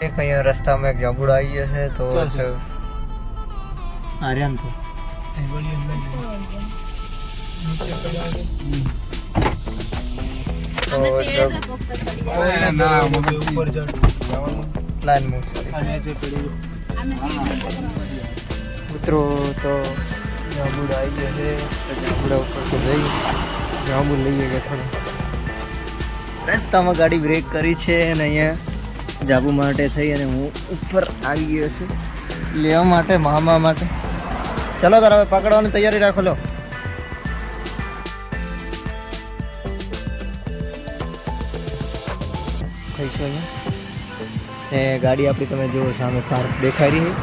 એક અહીંયા રસ્તામાં એક જાંબુડો આવી ગયો છે તો આર્યન તો મિત્રો તો જાંબુડો આવી ગયો છે તો જાંબુડા ઉપર તો જઈ જાંબુ લઈએ કે થોડું રસ્તામાં ગાડી બ્રેક કરી છે અને અહીંયા જાંબુ માટે થઈ અને હું ઉપર આવી ગયો છું લેવા માટે મામા માટે. ચલો તાર હવે પકડવાની તૈયારી રાખો. લો થઈશું અહીંયા એ ગાડી આપણી તમે જુઓ સામે પાર્ક દેખાઈ રહી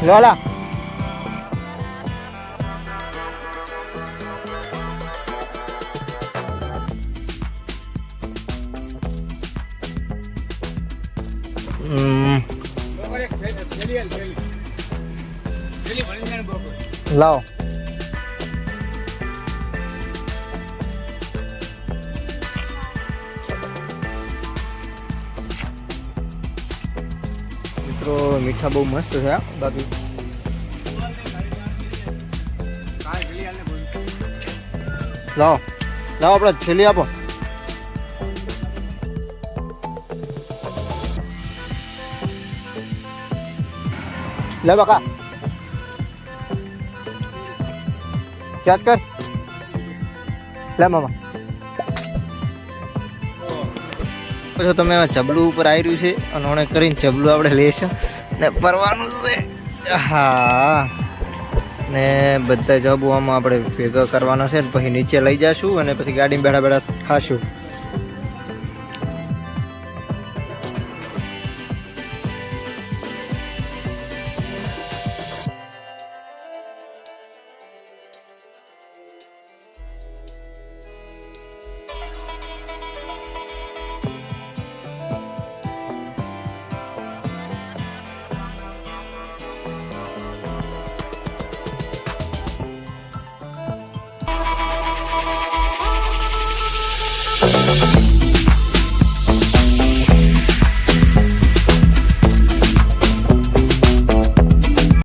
લોલા લાવો મિત્રો મીઠા બહુ મસ્ત છે બાકી લાવો લાવો આપણે છેલ્લી આપો. લે બકા ક્યાં કર લે મામા. પછી તમે ચબલું ઉપર આવી રહ્યું છે અને ઓણે કરીને ચબલું આપણે લઈશું ને પરવાનું છે. હા ને બધા જબુ આમાં આપણે ભેગા કરવાના છે ને પછી નીચે લઈ જઈશું અને પછી ગાડીમાં બેઠા બેઠા ખાશું.